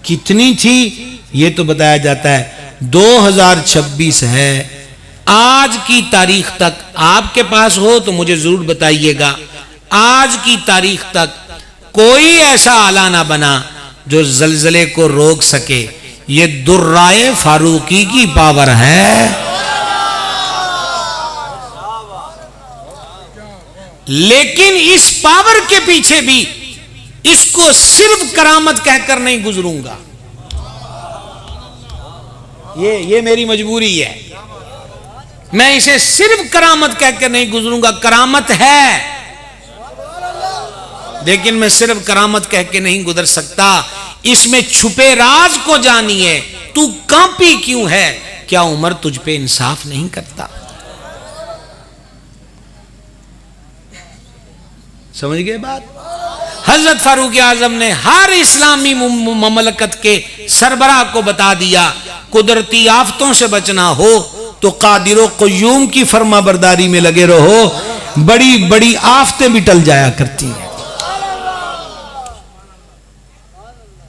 कितनी थी ये तो बताया जाता है 2026 है। आज की तारीख तक आपके पास हो तो मुझे जरूर बताइएगा, आज की तारीख तक कोई ऐसा आला ना बना जो जलजले को रोक सके। ये दुर्राए फारूकी की पावर है। लेकिन इस पावर के पीछे भी इसको सिर्फ करामत कहकर नहीं गुजरूंगा, ये मेरी मजबूरी है। मैं इसे सिर्फ करामत कहकर नहीं गुजरूंगा। करामत है, लेकिन मैं सिर्फ करामत कह के नहीं गुजर सकता। इसमें छुपे राज को जानिए। तू कांपी क्यों है, क्या उमर तुझ पे इंसाफ नहीं करता? समझ गए बात? हजरत फारूक आजम ने हर इस्लामी ममलकत के सरबराह को बता दिया, कुदरती आफतों से बचना हो तो कादिरो क़य्यूम की फर्मा बरदारी में लगे रहो। बड़ी बड़ी आफतें भी टल जाया करती हैं।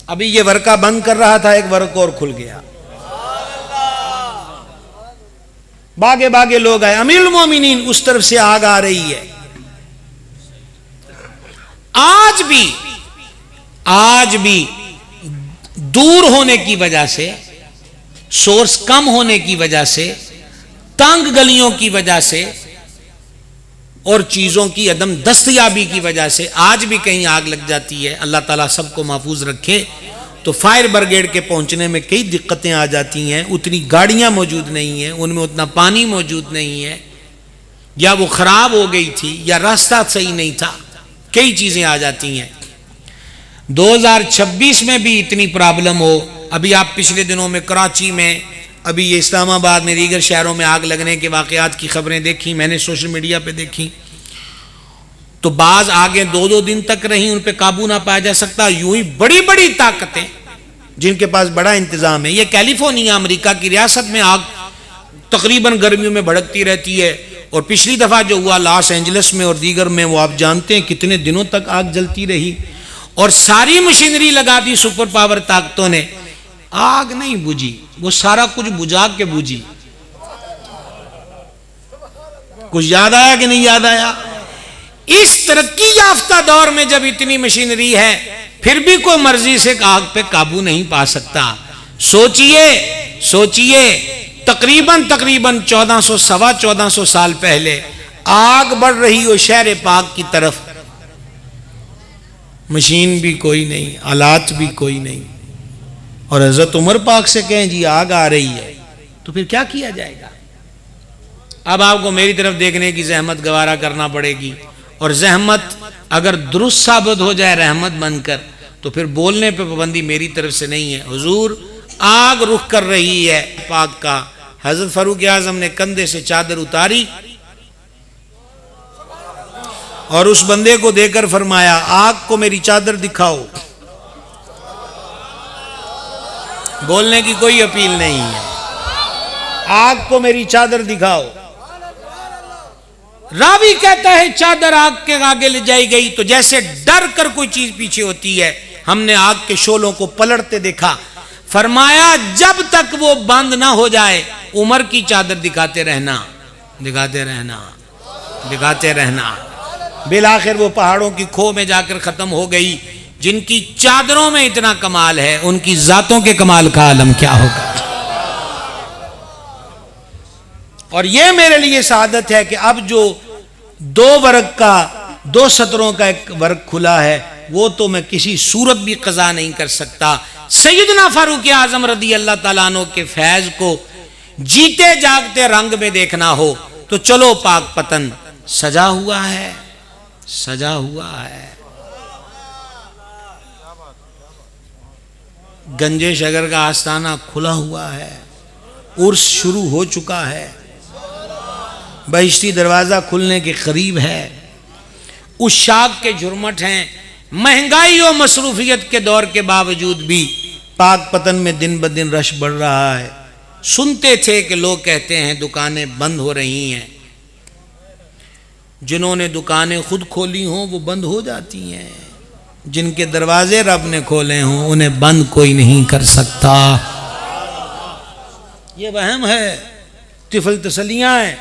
अभी ये वर्का बंद कर रहा था, एक वर्क और खुल गया। बागे बागे लोग आए। अमीरुल मोमिनीन उस तरफ से आग आ रही है। आज भी दूर होने की वजह से, सोर्स कम होने की वजह से, तंग गलियों की वजह से और चीजों की अदम दस्तयाबी की वजह से आज भी कहीं आग लग जाती है। अल्लाह ताला सबको महफूज रखे। तो फायर ब्रिगेड के पहुंचने में कई दिक्कतें आ जाती हैं। उतनी गाड़ियां मौजूद नहीं हैं, उनमें उतना पानी मौजूद नहीं है, या वो खराब हो गई थी या रास्ता सही नहीं था, कई चीजें आ जाती हैं। 2026 में भी इतनी प्रॉब्लम हो। अभी आप पिछले दिनों में कराची में, अभी ये इस्लामाबाद में, दीगर शहरों में आग लगने के वाकयात की खबरें देखी मैंने, सोशल मीडिया पे देखी। तो बाज आगे 2-2 दिन तक रही, उन पे काबू ना पाया जा सकता। यूं ही बड़ी बड़ी ताकतें जिनके पास बड़ा इंतजाम है। ये कैलिफोर्निया अमेरिका की रियासत में आग तकरीबन गर्मियों में भड़कती रहती है। और पिछली दफा जो हुआ लॉस एंजलिस में और दीगर में, वो आप जानते हैं कितने दिनों तक आग जलती रही। और सारी मशीनरी लगा दी सुपर पावर ताकतों ने, आग नहीं बुझी। वो सारा कुछ बुझा के बुझी। कुछ याद आया कि नहीं याद आया? इस तरक्की याफ्ता दौर में जब इतनी मशीनरी है, फिर भी कोई मर्जी से आग पे काबू नहीं पा सकता। सोचिए तकरीबन 1400 सवा 1400 साल पहले आग बढ़ रही हो शहर पाक की तरफ, मशीन भी कोई नहीं, आलात भी कोई नहीं, और हजरत उमर पाक से कहें जी आग आ रही है, तो फिर क्या किया जाएगा? अब आपको मेरी तरफ देखने की जहमत गवारा करना पड़ेगी। और जहमत अगर दुरुस्त साबित हो जाए रहमत बनकर, तो फिर बोलने पे पाबंदी मेरी तरफ से नहीं है। हुजूर आग रुख कर रही है पाक का। हजरत फारूक आजम ने कंधे से चादर उतारी और उस बंदे को देकर फरमाया, आग को मेरी चादर दिखाओ। बोलने की कोई अपील नहीं है, आग को मेरी चादर दिखाओ। रावी कहता है चादर आग के आगे ले जाई गई तो जैसे डर कर कोई चीज पीछे होती है, हमने आग के शोलों को पलटते देखा। फरमाया जब तक वो बंद ना हो जाए उमर की चादर दिखाते रहना, दिखाते रहना, दिखाते रहना। बिलाखिर वो पहाड़ों की खो में जाकर खत्म हो गई। जिनकी चादरों में इतना कमाल है, उनकी जातों के कमाल का आलम क्या होगा। और ये मेरे लिए सादत है कि अब जो 2 वर्ग का 2 सतरों का एक वर्ग खुला है, वो तो मैं किसी सूरत भी कज़ा नहीं कर सकता। सैयदना फारूक आजम रदी अल्लाह ताला अन्हु के फैज को जीते जागते रंग में देखना हो तो चलो पाक पतन सजा हुआ है, सजा हुआ है। गंजे शगर का आस्थाना खुला हुआ है, उर्स शुरू हो चुका है, बहिश्ती दरवाज़ा खुलने के करीब है, उशाक के झुरमट हैं। महंगाई और मसरूफियत के दौर के बावजूद भी पाक पतन में दिन ब दिन रश बढ़ रहा है। सुनते थे कि लोग कहते हैं दुकानें बंद हो रही हैं, जिन्होंने दुकानें खुद खोली हों वो बंद हो जाती हैं, जिनके दरवाजे रब ने खोले हों उन्हें बंद कोई नहीं कर सकता। ये वहम है, तिफल तसलियां हैं।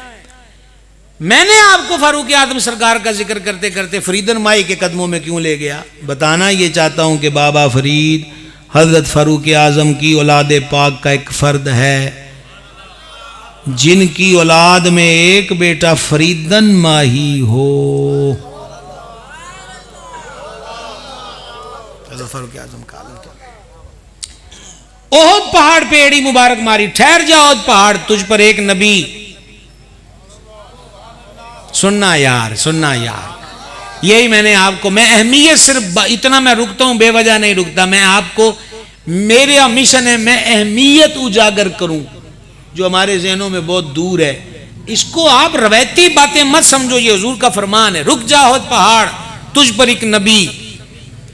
मैंने आपको फारूक आजम सरकार का जिक्र करते करते फरीदन माई के कदमों में क्यों ले गया? बताना ये चाहता हूं कि बाबा फरीद हजरत फारूक आजम की औलाद पाक का एक फर्द है, जिनकी औलाद में एक बेटा फरीदन माही हो। फारूक आजम का ओहद पहाड़ पे एड़ी मुबारक मारी, ठहर जा ओहद पहाड़, तुझ पर एक नबी। सुनना यार, सुनना यार, यही मैंने आपको, मैं अहमियत सिर्फ इतना मैं रुकता हूं, बेवजह नहीं रुकता। मैं आपको, मेरा मिशन है मैं अहमियत उजागर करूं जो हमारे जहनों में बहुत दूर है। इसको आप रवायती बातें मत समझो, ये हुजूर का फरमान है। रुक जा ओहद पहाड़, तुझ पर एक नबी,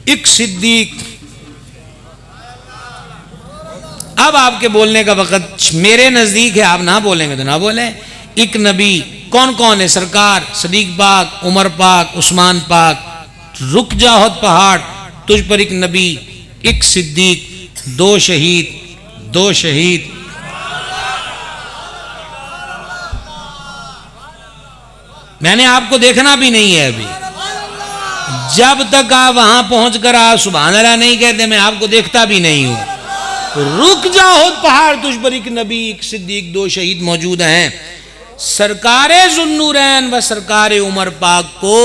एक सिद्दीक। अब आपके बोलने का वक्त मेरे नजदीक है, आप ना बोलेंगे तो ना बोले। एक नबी कौन कौन है? सरकार, सदीक पाक, उमर पाक, उस्मान पाक। रुक जा ओहद पहाड़, तुझ पर एक नबी, एक सिद्दीक, दो शहीद, दो शहीद। मैंने आपको देखना भी नहीं है अभी। जब तक आप वहां पहुंचकर आप सुभान अल्लाह नहीं कहते, मैं आपको देखता भी नहीं हूं। रुक जाओ ओहद पहाड़, तुझ पर एक नबी, एक सिद्दीक, दो शहीद मौजूद हैं। सरकारे जुन्नूरैन व सरकारे उमर पाक को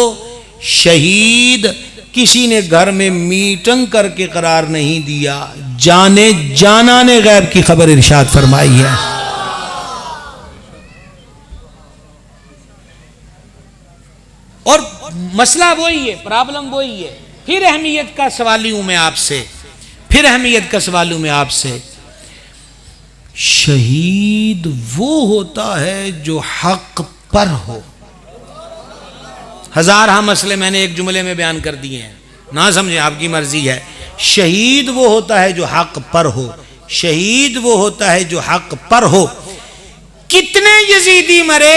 शहीद किसी ने घर में मीटिंग करके करार नहीं दिया, जाने जाना ने गैब की खबर इरशाद फरमाई है। और मसला वही है, प्रॉब्लम वही है। फिर अहमियत का सवाल हूं मैं आपसे, फिर अहमियत का सवाल हूं मैं आपसे। शहीद वो होता है जो हक पर हो। हजार मसले मैंने एक जुमले में बयान कर दिए हैं, ना समझे, आपकी मर्जी है। शहीद वो होता है जो हक पर हो, शहीद वो होता है जो हक पर हो। कितने यजीदी मरे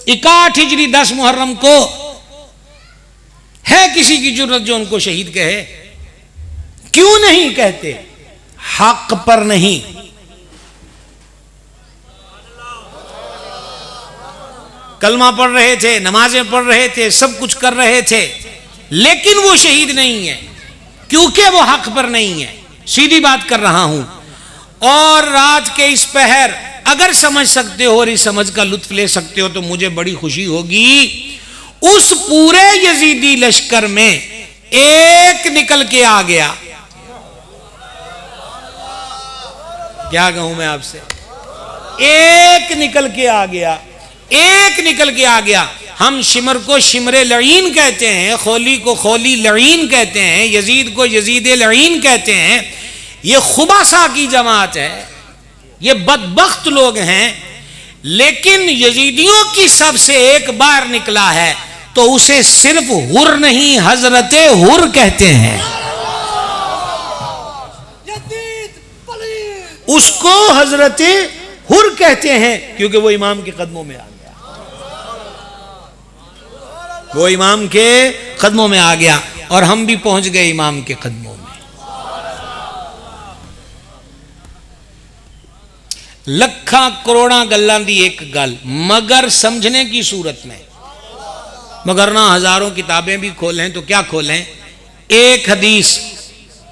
61 हिजरी 10 मुहर्रम को? है किसी की जरूरत जो उनको शहीद कहे? क्यों नहीं कहते? हक पर नहीं। कलमा पढ़ रहे थे, नमाजें पढ़ रहे थे, सब कुछ कर रहे थे, लेकिन वो शहीद नहीं है क्योंकि वो हक पर नहीं है। सीधी बात कर रहा हूं। और रात के इस पहर अगर समझ सकते हो और इस समझ का लुत्फ ले सकते हो तो मुझे बड़ी खुशी होगी। उस पूरे यजीदी लश्कर में एक निकल के आ गया। क्या कहूं मैं आपसे? एक निकल के आ गया, एक निकल के आ गया। हम शिमर को शिमरे लईन कहते हैं, खोली को खोली लईन कहते हैं, यजीद को यजीद लईन कहते हैं। ये खुबासा की जमात है, ये बदबख्त लोग हैं। लेकिन यजीदियों की सबसे एक बार निकला है तो उसे सिर्फ हुर नहीं हजरते हुर कहते हैं। उसको हजरते हुर कहते हैं क्योंकि वो इमाम के कदमों में आ गया, वो इमाम के कदमों में आ गया। और हम भी पहुंच गए इमाम के कदमों में। लखा करोड़ा गल्लां दी एक गल, मगर समझने की सूरत में, मगर ना हजारों किताबें भी खोलें तो क्या खोलें, एक हदीस।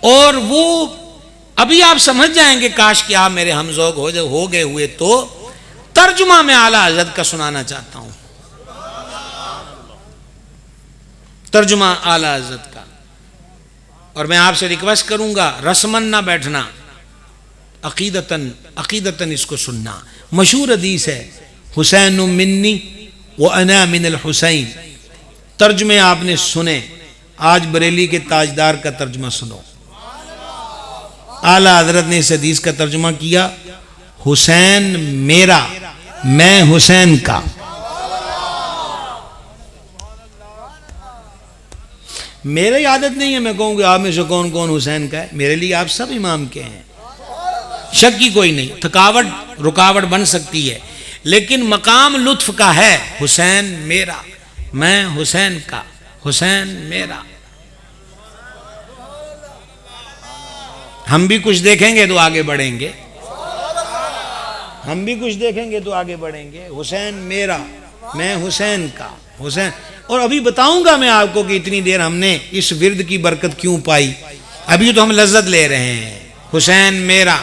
और वो अभी आप समझ जाएंगे, काश कि आप मेरे हमजोग हो गए हुए तो। तर्जुमा में आला हज़रत का सुनाना चाहता हूं, तर्जुमा आला हज़रत का। और मैं आपसे रिक्वेस्ट करूंगा, रस्मन ना बैठना, अकीदतन अकीदतन इसको सुनना। मशहूर हदीस है, हुसैन मिन्नी व अना मिनल हुसैन। तर्जुमे आपने सुने, आज बरेली के ताजदार का तर्जुमा सुनो। आला हजरत ने इस हदीस का तर्जुमा किया, हुसैन मेरा, मैं हुसैन का। मेरी आदत नहीं है मैं कहूँगी आप में से कौन कौन हुसैन का है। मेरे लिए आप सब इमाम के हैं, शक की कोई नहीं। थकावट रुकावट बन सकती है, लेकिन मकाम लुत्फ का है। हुसैन मेरा, मैं हुसैन का। हुसैन मेरा। हम भी कुछ देखेंगे तो आगे बढ़ेंगे, हम भी कुछ देखेंगे तो आगे बढ़ेंगे। हुसैन मेरा, मैं हुसैन का। हुसैन, और अभी बताऊंगा मैं आपको कि इतनी देर हमने इस विर्द की बरकत क्यों पाई। अभी तो हम लज्जत ले रहे हैं। हुसैन मेरा,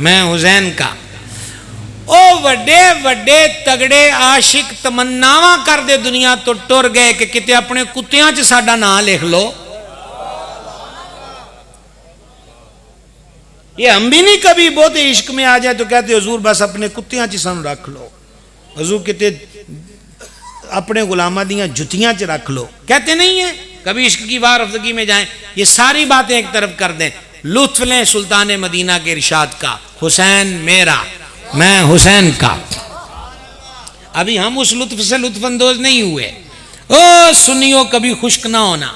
मैं हुसैन का। ओ वड्डे वड्डे तगड़े आशिक तमन्नावा कर दे दुनिया तो टुर गए कि किते अपने कुत्तियां च साडा नाम लिख लो। ये हम भी नहीं कभी बहुत इश्क में आ जाए तो कहते हुजूर बस अपने कुत्तियां च सन रख लो, हुजूर किते अपने गुलामा दियां जुतियां च रख लो, कहते नहीं है। कभी इश्क की वार अफ्जगी में जाएं, ये सारी बातें एक तरफ कर दें, लुत्फ लें सुल्तान मदीना के इरशाद का। हुसैन मेरा, मैं हुसैन का। अभी हम उस लुत्फ से लुत्फअंदोज नहीं हुए। ओ सुनियो कभी खुश्क ना होना।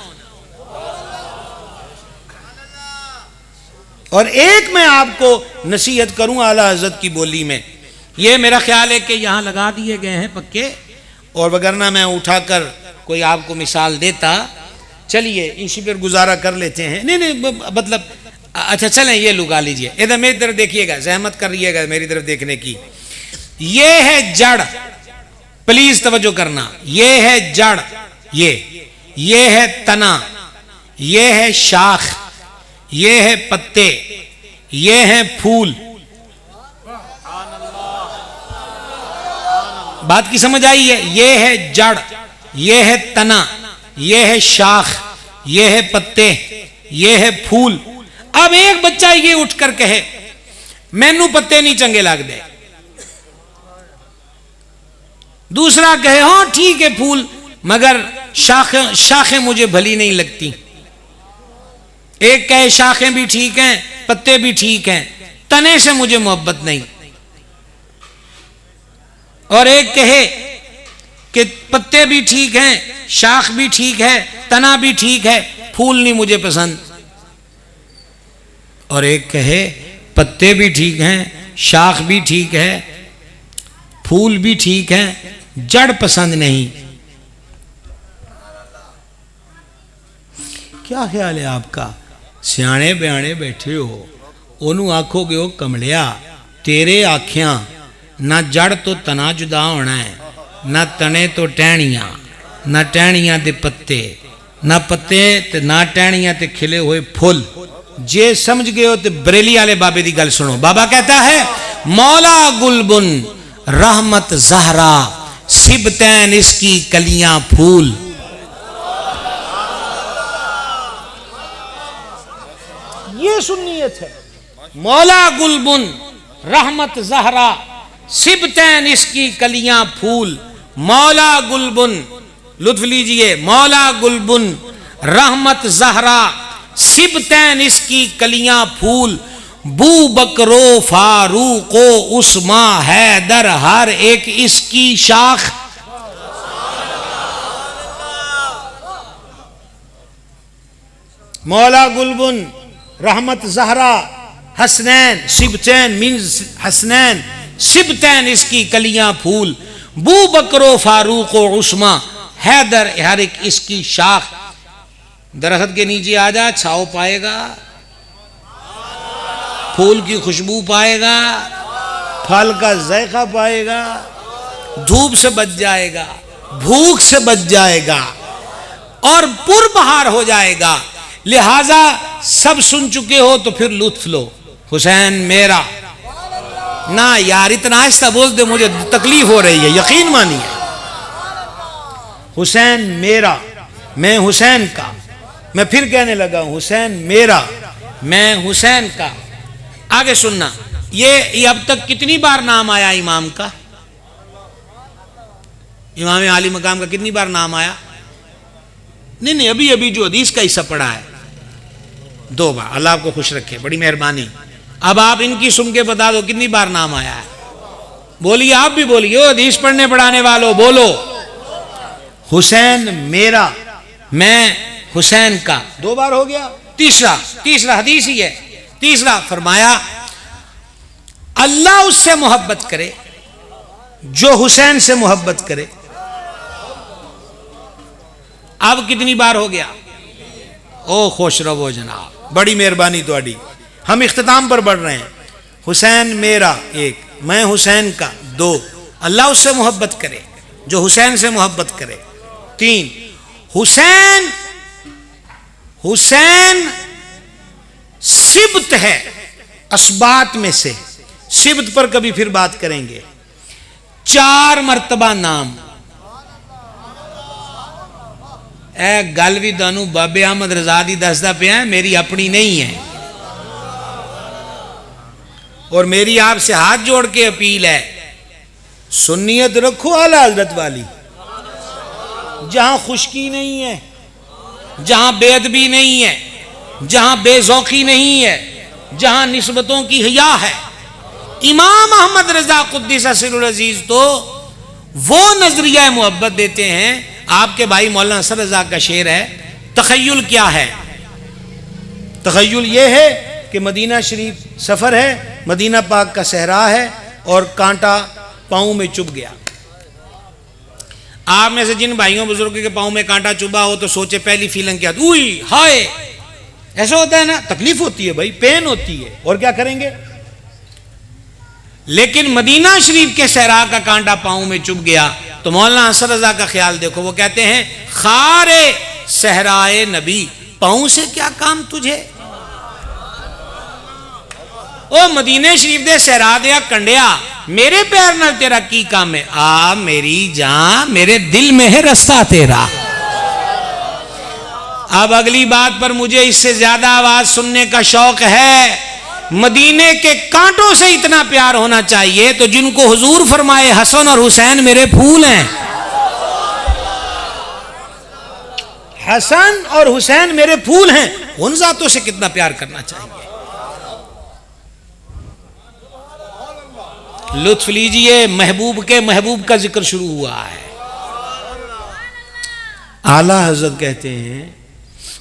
और एक मैं आपको नसीहत करूं आला हजरत की बोली में, ये मेरा ख्याल है कि यहां लगा दिए गए हैं पक्के, और वगरना मैं उठाकर कोई आपको मिसाल देता। चलिए इसी पर गुजारा कर लेते हैं। नहीं मतलब अच्छा चलें, ये लुगा लीजिए, इधर मेरी तरफ देखिएगा, जहमत कर रहिएगा मेरी तरफ देखने की। ये है जड़, प्लीज तवज्जो करना। ये है जड़, ये है तना, ये है शाख, ये है पत्ते, ये है फूल। बात की समझ आई है? ये है जड़, ये है तना, ये है शाख, ये है पत्ते, ये है फूल। अब एक बच्चा ये उठकर कहे मैनू पत्ते नहीं चंगे लगते, दूसरा कहे हाँ ठीक है फूल मगर शाखें मुझे भली नहीं लगती। एक कहे शाखें भी ठीक हैं, पत्ते भी ठीक हैं, तने से मुझे मोहब्बत नहीं। और एक कहे कि पत्ते भी ठीक हैं, शाख भी ठीक है, तना भी ठीक है, फूल नहीं मुझे पसंद। और एक कहे पत्ते भी ठीक हैं, शाख भी ठीक है, फूल भी ठीक है, जड़ पसंद नहीं। क्या ख्याल है आपका? सियाने बयाने बैठे हो, ओनू आखोगे ओ कमलिया तेरे आख्या ना जड़ तो तना जुदा होना है, ना तने तो टहनियां, ना टहनियां ते पत्ते, ना पत्ते ते ना टहनियां ते खिले हुए फुल। जे समझ गए हो तो बरेली वाले बाबे की गल सुनो। बाबा कहता है मौला गुलबुन रहमत जहरा सिबतैन इसकी कलियां फूल। ये सुन्नियत है। मौला गुलबुन रहमत जहरा सिबतैन इसकी कलियां फूल। मौला गुलबुन, लुत्फ लीजिए, मौला गुलबुन रहमत जहरा सिबतैन इसकी कलियां फूल। बू बकरो फारूको उस्मा हैदर हर एक इसकी शाख। मौला गुलबुन रहमत जहरा हसनैन सिबतैन मीन्स हसनैन सिबतैन इसकी कलियां फूल। बू बकरो फारूको उस्मा हैदर हर एक इसकी शाख। दरख्त के नीचे आ जा, छाव पाएगा, फूल की खुशबू पाएगा, फल का जायका पाएगा, धूप से बच जाएगा, भूख से बच जाएगा और पुरबहार हो जाएगा। लिहाजा सब सुन चुके हो तो फिर लुत्फ लो। हुसैन मेरा ना यार, इतना आहिस्ता बोल दे, मुझे तकलीफ हो रही है, यकीन मानिए। हुसैन मेरा, मैं हुसैन का। मैं फिर कहने लगा हुसैन मेरा, मैं हुसैन का। आगे सुनना, ये अब तक कितनी बार नाम आया इमाम का? इमाम आली मकाम का कितनी बार नाम आया? नहीं, अभी अभी जो हदीस का हिस्सा पढ़ा है 2 बार। अल्लाह आपको खुश रखे, बड़ी मेहरबानी। अब आप इनकी सुन के बता दो कितनी बार नाम आया है। बोलिए, आप भी बोलिए, हदीस पढ़ने पढ़ाने वालों बोलो। हुसैन मेरा, मैं हुसैन का 2 बार हो गया। तीसरा हदीस ही है। तीसरा फरमाया अल्लाह उससे मोहब्बत करे जो हुसैन से मोहब्बत करे। अब कितनी बार हो गया? ओ खुश रहो जनाब, बड़ी मेहरबानी तुम्हारी। हम इख्तिताम पर बढ़ रहे हैं। हुसैन मेरा एक, मैं हुसैन का दो, अल्लाह उससे मोहब्बत करे जो हुसैन से मोहब्बत करे। तीन, हुसैन हुसैन सिब्त है असबात में से, सिब्त पर कभी फिर बात करेंगे। 4 मरतबा नाम। ए गल भी तुहानू बाबे अहमद रजा दी दसदा पिया, मेरी अपनी नहीं है। और मेरी आपसे हाथ जोड़ के अपील है, सुन्नियत रखो आला हजरत वाली। जहां खुशकी नहीं है, जहां बेअदबी नहीं है, जहां बेज़ौकी नहीं है, जहां निस्बतों की हया है। इमाम अहमद रजा कुद्दीस सिरुल अजीज तो वो नजरिया मोहब्बत देते हैं। आपके भाई मौलाना असर रजा का शेर है, तखय्युल क्या है? तखय्युल ये है कि मदीना शरीफ सफर है, मदीना पाक का सहरा है और कांटा पाँव में चुभ गया। आप में से जिन भाइयों बुजुर्गों के पाँव में कांटा चुभा हो तो सोचे पहली फीलिंग क्या? उई हाय, ऐसा होता है ना, तकलीफ होती है भाई, पेन होती है, और क्या करेंगे। लेकिन मदीना शरीफ के सहरा का कांटा पाँव में चुभ गया तो मौलाना असर रजा का ख्याल देखो, वो कहते हैं खारे सहराए नबी, पाँव से क्या काम तुझे। ओ मदीने शरीफ दे सहरा दिया कंडिया, मेरे पैर नाल तेरा की काम है। आ मेरी जान, मेरे दिल में है रास्ता तेरा। अब अगली बात पर मुझे इससे ज्यादा आवाज सुनने का शौक है। मदीने के कांटों से इतना प्यार होना चाहिए तो जिनको हुजूर फरमाए हसन और हुसैन मेरे फूल हैं, हसन और हुसैन मेरे फूल हैं, उन जातों से कितना प्यार करना चाहिए। लुत्फ लीजिए, महबूब के महबूब का जिक्र शुरू हुआ है। आला हजरत कहते हैं,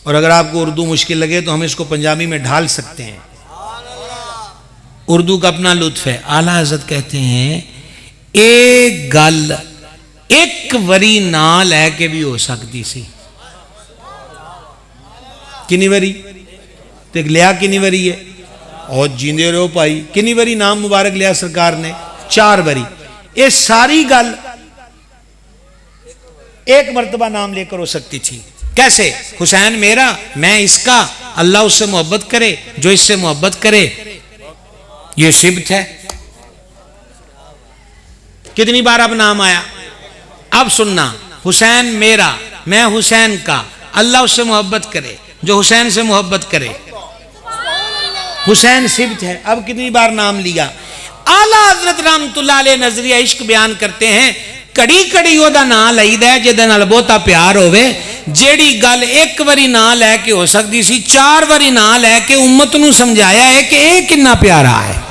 और अगर आपको उर्दू मुश्किल लगे तो हम इसको पंजाबी में ढाल सकते हैं, उर्दू का अपना लुत्फ है। आला हजरत कहते हैं एक गल एक वरी ना लैके भी हो सकती सी। किन्नी वरी ते लिया, किन्नी वरी है? और जींदे रहो भाई, किन्नी वरी नाम मुबारक लिया सरकार ने? 4 वरी। ये सारी गल एक मर्तबा नाम लेकर हो सकती थी। कैसे? हुसैन मेरा, मैं इसका, अल्लाह उससे मोहब्बत करे जो इससे मोहब्बत करे, ये सिब्त है। कितनी बार अब नाम आया? अब सुनना, हुसैन मेरा, मैं हुसैन का, अल्लाह उससे मोहब्बत करे जो हुसैन से मोहब्बत करे, हुसैन सिब्त है। अब कितनी बार नाम लिया? आला हजरत रहमतुल्लाह अलैह नजरिया इश्क बयान करते हैं, कड़ी कड़ी ओदा नाम लईदा है जिहदे नाल बहुता प्यार होवे। जेड़ी गल एक बारी ना लैके हो सकती सी, 4 बारी ना लैके उम्मत नूं समझाया है कि ये कितना प्यारा है।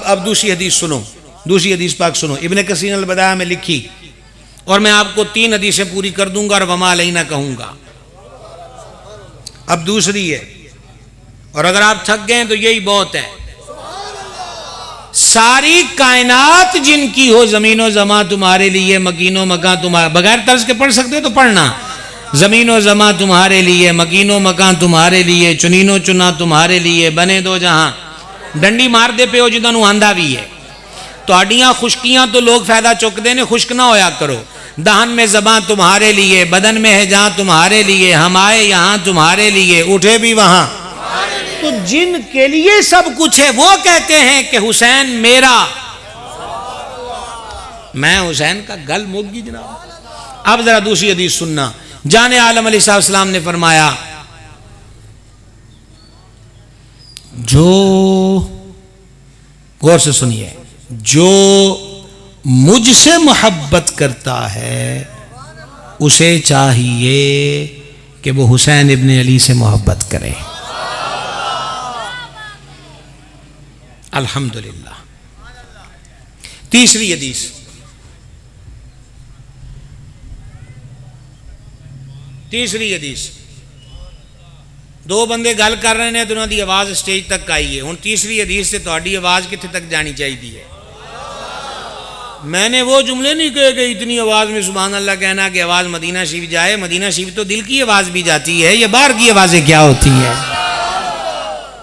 अब दूसरी हदीस सुनो, दूसरी हदीस पाक सुनो, इब्ने कसीर अल बदाया में लिखी, और मैं आपको 3 हदीसें पूरी कर दूंगा और वमा अलैना कहूंगा। अब दूसरी है, और अगर आप थक गए तो यही बहुत है। सारी कायनात जिनकी हो, जमीनो जमा तुम्हारे लिए, मकीनो मकां तुम्हारे, बगैर तर्ज के पढ़ सकते हो तो पढ़ना। जमीनो जमा तुम्हारे लिए, मकीनो मकां तुम्हारे लिए, चुनीनो चुना तुम्हारे लिए, बने दो जहां। डंडी मार दे पे हो जिन्होंने आंदा भी है। तुहाडियां खुशकियां तो लोग फायदा चुकते ने, खुश्क ना होया करो। दहन में ज़बां तुम्हारे लिए, बदन में है जहां तुम्हारे लिए, हम आए यहां तुम्हारे लिए, उठे भी वहां। तो जिनके लिए सब कुछ है वो कहते हैं कि हुसैन मेरा, मैं हुसैन का। गल मुग्गी जनाब। अब जरा दूसरी हदीस सुनना। जाने आलम अलैहिस्सलाम ने फरमाया, जो, गौर से सुनिए, जो मुझसे मोहब्बत करता है उसे चाहिए कि वो हुसैन इब्ने अली से मोहब्बत करे। अल्हम्दुलिल्लाह। तीसरी हदीस, तीसरी हदीस, दो बंदे गल कर रहे हैं तो उन्होंने आवाज़ स्टेज तक आई है। हुण तीसरी हदीस से तुहाडी आवाज़ कित्थे तक जानी चाहिए है। मैंने वो जुमले नहीं कहे कि इतनी आवाज़ में सुभान अल्लाह कहना कि आवाज़ मदीना शरीफ जाए। मदीना शरीफ तो दिल की आवाज़ भी जाती है, ये बाहर की आवाज़ें क्या होती है।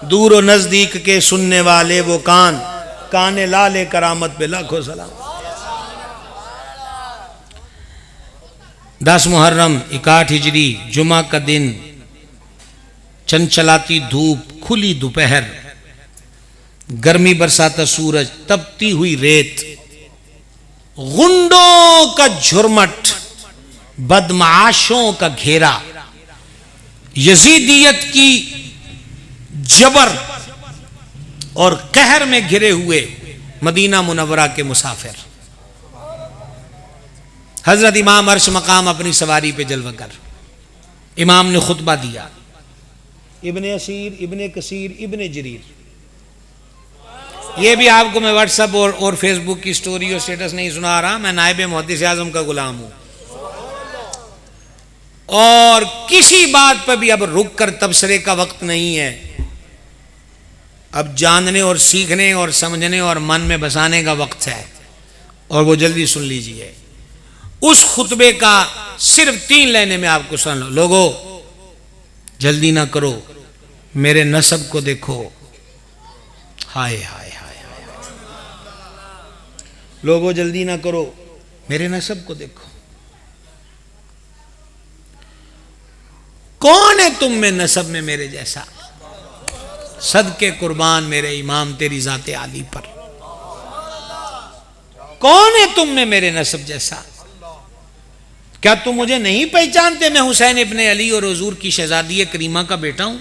दूर और नज़दीक के सुनने वाले वो कान, काने लाले करामत पे लाखों सलाम। 10 मुहर्रम 61 हिजरी जुमा का दिन, चंचलाती धूप, खुली दोपहर, गर्मी बरसाता सूरज, तपती हुई रेत, गुंडों का झुरमट, बदमाशों का घेरा, यजीदियत की जबर और कहर में घिरे हुए मदीना मुनव्वरा के मुसाफिर। हजरत इमाम अर्श मकाम अपनी सवारी पे जलवा कर इमाम ने खुतबा दिया। इब्ने असीर, इब्ने कसीर, इब्ने जरीर, ये भी आपको मैं व्हाट्सएप और फेसबुक की स्टोरी और स्टेटस नहीं सुना रहा, मैं नायब मुहद्दिस आज़म का गुलाम हूं। और किसी बात पर भी अब रुक कर तबसरे का वक्त नहीं है। अब जानने और सीखने और समझने और मन में बसाने का वक्त है। और वो जल्दी सुन लीजिए। उस खुतबे का सिर्फ 3 लाइनें में आपको सुन लो। लोगों जल्दी ना करो, मेरे नसब को देखो। हाय हाय हाय हाय। लोगों जल्दी ना करो, मेरे नसब को देखो। कौन है तुम में नसब में मेरे जैसा? सदके कुर्बान मेरे इमाम तेरी जाते आली पर। कौन है तुम में मेरे नसब जैसा? क्या तुम मुझे नहीं पहचानते? मैं हुसैन इब्ने अली और हुजूर की शहजादी करीमा का बेटा हूं।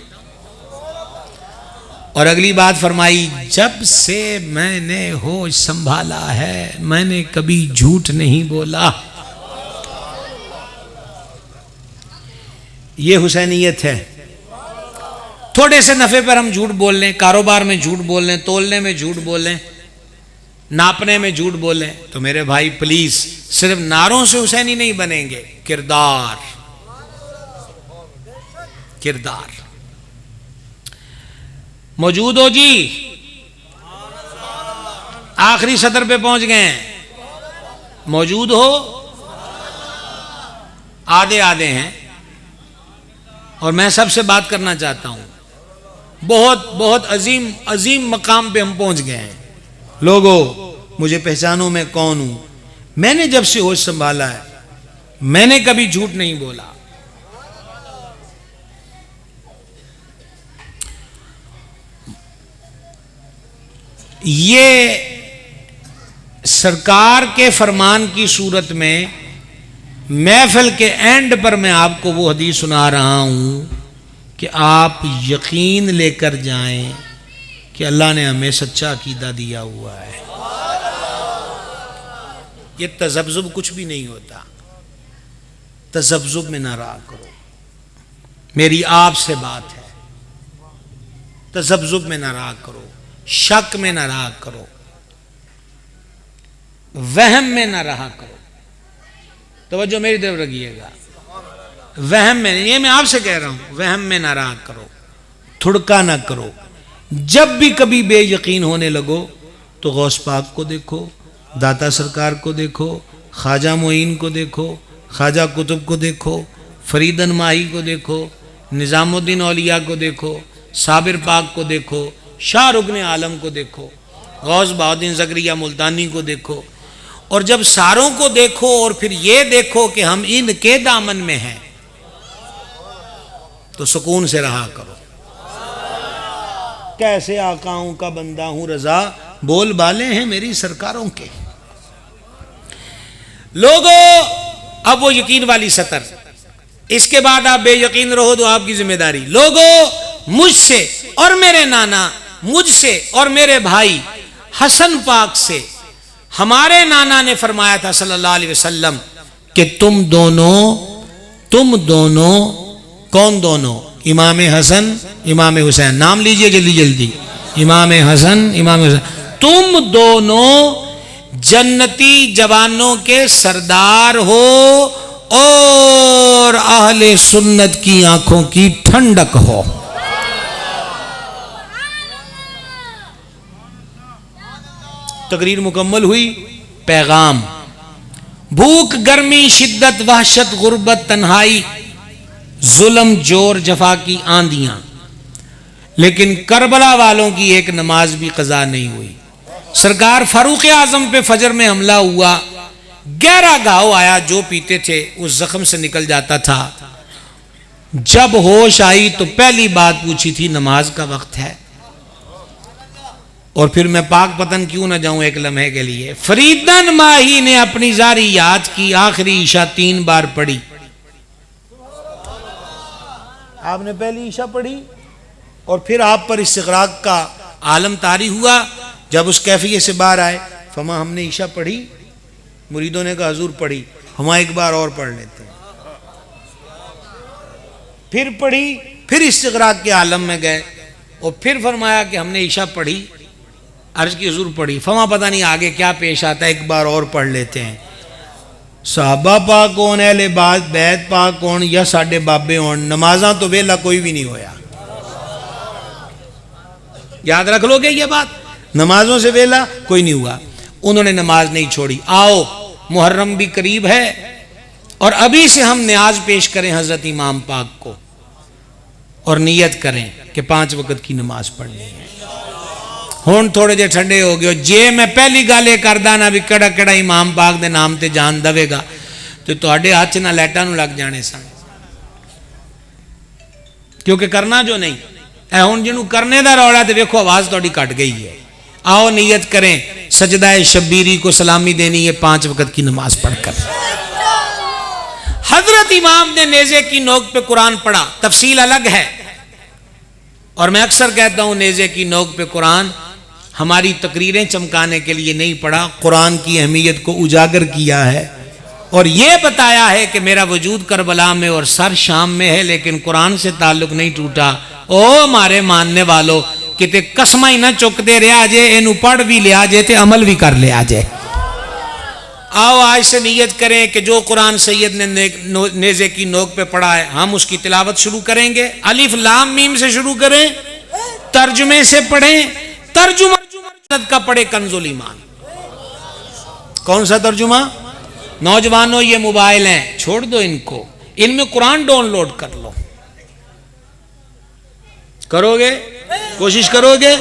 और अगली बात फरमाई, जब से मैंने होश संभाला है मैंने कभी झूठ नहीं बोला। ये हुसैनियत है। थोड़े से नफे पर हम झूठ बोल लें, कारोबार में झूठ बोल लें, तोलने में झूठ बोल लें, नापने में झूठ बोलें, तो मेरे भाई प्लीज सिर्फ नारों से हुसैनी नहीं बनेंगे। किरदार, किरदार मौजूद हो जी। आखिरी सतर पे पहुंच गए हैं, मौजूद हो। आधे आधे हैं। और मैं सबसे बात करना चाहता हूं। बहुत बहुत अजीम अजीम मकाम पे हम पहुंच गए हैं। लोगों मुझे पहचानो मैं कौन हूं। मैंने जब से होश संभाला है मैंने कभी झूठ नहीं बोला। ये सरकार के फरमान की सूरत में महफिल के एंड पर मैं आपको वो हदीस सुना रहा हूं कि आप यकीन लेकर जाएं कि अल्लाह ने हमें सच्चा अकीदा दिया हुआ है। ये तज़ब्ज़ुब कुछ भी नहीं होता। तज़ब्ज़ुब में ना रहा करो। मेरी आपसे बात है, तज़ब्ज़ुब में ना रहा करो, शक में ना रहा करो, वहम में ना रहा करो। तवज्जो मेरी तरफ रखिएगा। वहम में, ये मैं आपसे कह रहा हूं, वहम में ना रहा करो, थुड़का ना करो। जब भी कभी बेयकीन होने लगो तो गौस पाक को देखो, दाता सरकार को देखो, ख्वाजा मोइन को देखो, ख्वाजा कुतुब को देखो, फरीदन माही को देखो, निज़ामुद्दीन औलिया को देखो, साबिर पाक को देखो, शाह रुकन आलम को देखो, गौस बहाउद्दीन ज़करिया मुल्तानी को देखो। और जब सारों को देखो और फिर ये देखो कि हम इनके दामन में हैं तो सुकून से रहा करो। कैसे आकाओं का बंदा हूं रजा, बोल बाले हैं मेरी सरकारों के। लोगों अब वो यकीन वाली सतर, इसके बाद आप बेयकीन रहो तो आपकी जिम्मेदारी। लोगों मुझसे और मेरे नाना, मुझसे और मेरे भाई हसन पाक से हमारे नाना ने फरमाया था सल्लल्लाहु अलैहि वसल्लम कि तुम दोनों कौन दोनों? इमाम हसन इमाम हुसैन। नाम लीजिए जल्दी जल्दी। इमाम हसन इमाम हुसैन, तुम दोनों जन्नती जवानों के सरदार हो और अहले सुन्नत की आंखों की ठंडक हो। तकरीर मुकम्मल हुई। पैगाम, भूख, गर्मी, शिद्दत, वहशत, गुर्बत, तन्हाई, जुल्म, जोर, जफा की आंधियां, लेकिन करबला वालों की एक नमाज भी कज़ा नहीं हुई। सरकार फारूक आजम पे फजर में हमला हुआ, गहरा घाव आया, जो पीते थे उस जख्म से निकल जाता था। जब होश आई तो पहली बात पूछी थी, नमाज का वक्त है। और फिर मैं पाक पतन क्यों ना जाऊं एक लम्हे के लिए। फरीदन माही ने अपनी जारी याद की, आखिरी ईशा 3 बार पढ़ी। आपने पहली ईशा पढ़ी और फिर आप पर इस्तिग़राक़ का आलम तारी हुआ। जब उस कैफियत से बाहर आए, फमा हमने ईशा पढ़ी। मुरीदों ने कहा हुजूर पढ़ी। हम एक बार और पढ़ लेते हैं। फिर पढ़ी, फिर इस्तिग़राक़ के आलम में गए और फिर फरमाया कि हमने ईशा पढ़ी। अर्ज की हुजूर पढ़ी। फमा पता नहीं आगे क्या पेश आता है, एक बार और पढ़ लेते हैं। साहबा पाक कौन, अहले बैत पाक कौन, या साडे बाबे होन, नमाजा तो वेला कोई भी नहीं होया। याद रख लोगे ये बात, नमाजों से वेला कोई नहीं हुआ। उन्होंने नमाज नहीं छोड़ी। आओ मुहर्रम भी करीब है और अभी से हम न्याज पेश करें हजरत इमाम पाक को और नियत करें कि 5 वक्त की नमाज पढ़नी है। हुण थोड़े जे ठंडे हो गए, जे मैं पहली गल ये करदा ना भी कड़ा कड़ा इमाम पाक दे नाम ते जान देवेगा तो तुहाडे हाथ ना लाइटां नूं लग जाने सन, क्योंकि करना जो नहीं है। हुण जिन्हों करने दा रौला ते वेखो आवाज तुहाडी घट गई है। आओ नियत करें, सजदा शब्बीरी को सलामी देनी है 5 वक्त की नमाज पढ़कर। हजरत इमाम ने नेज़े की नोक पे कुरान पढ़ा, तफसील अलग है। और मैं अक्सर कहता हूं नेज़े की नोक पे कुरान हमारी तकरीरें चमकाने के लिए नहीं पढ़ा, कुरान की अहमियत को उजागर किया है और यह बताया है कि मेरा वजूद करबला में और सर शाम में है, लेकिन कुरान से ताल्लुक नहीं टूटा। ओ हमारे मानने वालों, किते कसमा ही ना चुकते रहा जे, इनू पढ़ भी लिया जे ते अमल भी कर लिया जे। आओ आज से नियत करें कि जो कुरान सैयद ने नेज़े की नोक पे पढ़ा है हम उसकी तिलावत शुरू करेंगे। अलिफ लाम मीम से शुरू करें, तर्जुमे से पढ़ें। तर्जुमा का पढ़े कंजुल ईमान। कौन सा तर्जुमा? नौजवानों ये मोबाइल हैं, छोड़ दो इनको, इनमें कुरान डाउनलोड कर लो। करोगे? कोशिश करोगे?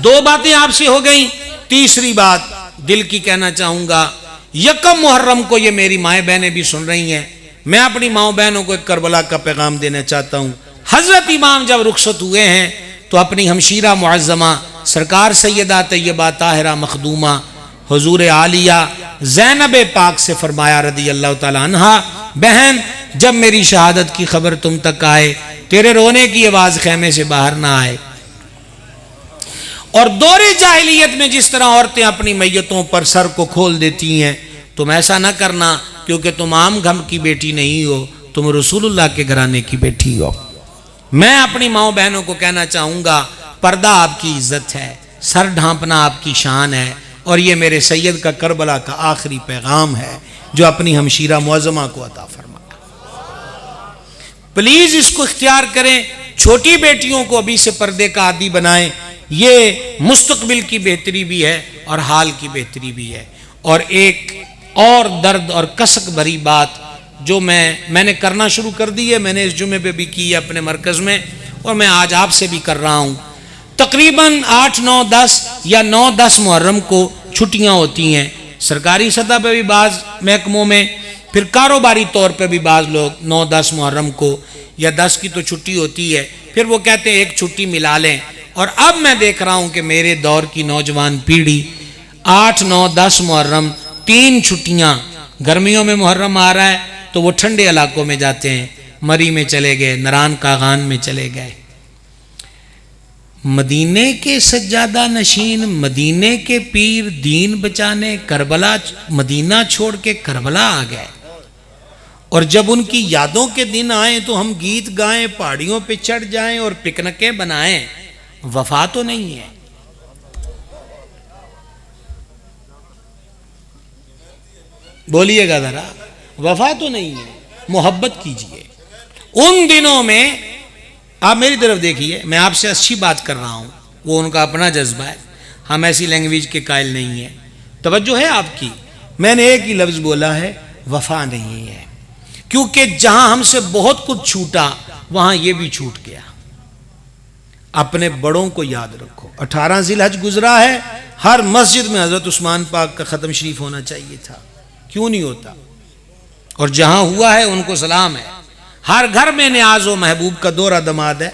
2 बातें आपसे हो गई। तीसरी बात दिल की कहना चाहूंगा, यकम मुहर्रम को ये मेरी माएँ बहनें भी सुन रही हैं, मैं अपनी माओ बहनों को एक करबला का पैगाम देना चाहता हूँ। हजरत इमाम जब रुखसत हुए हैं तो अपनी हमशीरा मुअज़्ज़मा सरकार सैयदा तैयबा ताहिरा मखदूमा हुजूर आलिया ज़ैनब पाक से फरमाया रदी अल्लाह ताला अन्हा, बहन जब मेरी शहादत की खबर तुम तक आए, तेरे रोने की आवाज़ खेमे से बाहर ना आए। और दौरे जाहिलियत में जिस तरह औरतें अपनी मैयतों पर सर को खोल देती हैं, तुम ऐसा ना करना, क्योंकि तुम आम घम की बेटी नहीं हो, तुम रसूलुल्लाह के घराने की बेटी हो। मैं अपनी माओ बहनों को कहना चाहूँगा, पर्दा आपकी इज्जत है, सर ढांपना आपकी शान है, और ये मेरे सैयद का करबला का आखिरी पैगाम है जो अपनी हमशीरा मुअज़्ज़मा को अता फरमाया। प्लीज़ इसको इख्तियार करें, छोटी बेटियों को अभी से पर्दे का आदी बनाएं। ये मुस्तकबिल की बेहतरी भी है और हाल की बेहतरी भी है। और एक और दर्द और कसक भरी बात जो मैंने करना शुरू कर दी है, मैंने इस जुमे पे भी की है अपने मरकज़ में, और मैं आज आपसे भी कर रहा हूँ। तकरीबन 8, 9, 10 या 9, 10 मुहर्रम को छुट्टियाँ होती हैं, सरकारी सतह पे भी बाज़ महकमों में, फिर कारोबारी तौर पे भी बाज़ लोग 9, 10 मुहर्रम को या 10 की तो छुट्टी होती है, फिर वो कहते हैं एक छुट्टी मिला लें। और अब मैं देख रहा हूँ कि मेरे दौर की नौजवान पीढ़ी 8, 9, 10 मुहर्रम 3 छुट्टियाँ, गर्मियों में मुहर्रम आ रहा है तो वो ठंडे इलाकों में जाते हैं, मरी में चले गए, नरान कागान में चले गए। मदीने के सज्जादा नशीन, मदीने के पीर दीन बचाने करबला, मदीना छोड़ के करबला आ गए। और जब उनकी यादों के दिन आए तो हम गीत गाएं, पहाड़ियों पे चढ़ जाएं और पिकनिकें बनाएं, वफा तो नहीं है। बोलिएगा जरा, वफा तो नहीं है। मोहब्बत कीजिए। उन दिनों में आप मेरी तरफ देखिए, मैं आपसे अच्छी बात कर रहा हूं, वो उनका अपना जज्बा है। हम ऐसी लैंग्वेज के कायल नहीं हैं। तवज्जो है आपकी? मैंने एक ही लफ्ज बोला है, वफा नहीं है, क्योंकि जहां हमसे बहुत कुछ छूटा वहां यह भी छूट गया। अपने बड़ों को याद रखो। 18 ज़िलहज गुजरा है, हर मस्जिद में हजरत उस्मान पाक का खत्म शरीफ होना चाहिए था, क्यों नहीं होता? और जहां हुआ है उनको सलाम है। हर घर में नियाज व महबूब का दौरा दमाद है,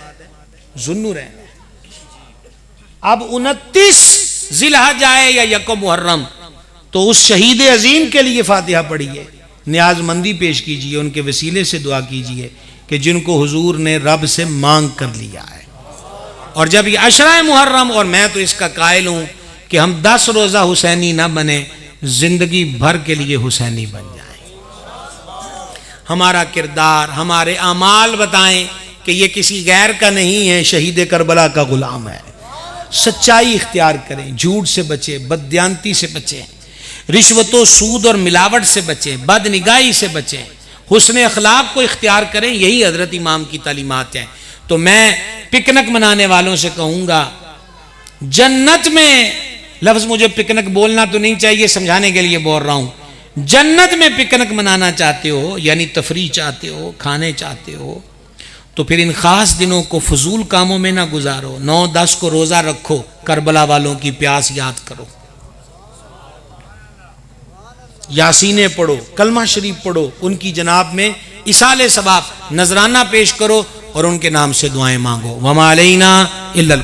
जुन्नूर है। अब 29 ज़िलहज आए या यकम मुहर्रम, तो उस शहीद अजीम के लिए फातिहा पढ़िए, न्याजमंदी पेश कीजिए, उनके वसीले से दुआ कीजिए कि जिनको हुजूर ने रब से मांग कर लिया है। और जब ये अशरा मुहर्रम, और मैं तो इसका कायल हूं कि हम 10 रोज़ा हुसैनी ना बने, जिंदगी भर के लिए हुसैनी बन जाए। हमारा किरदार, हमारे अमाल बताएं कि ये किसी गैर का नहीं है, शहीद करबला का गुलाम है। सच्चाई इख्तियार करें, झूठ से बचें, बददियानती से बचें, रिश्वतों, सूद और मिलावट से बचें, बदनिगाही से बचें, हुस्न अखलाक को इख्तियार करें। यही हजरत इमाम की तालीमात हैं। तो मैं पिकनिक मनाने वालों से कहूंगा, जन्नत में, लफ्ज मुझे पिकनिक बोलना तो नहीं चाहिए, समझाने के लिए बोल रहा हूं, जन्नत में पिकनिक मनाना चाहते हो, यानी तफरीह चाहते हो, खाने चाहते हो, तो फिर इन खास दिनों को फजूल कामों में ना गुजारो। 9-10 को रोजा रखो, करबला वालों की प्यास याद करो, यासीने पढ़ो, कलमा शरीफ पढ़ो, उनकी जनाब में इसाले सवाब नजराना पेश करो और उनके नाम से दुआएं मांगो। वमा अलैना इल्लल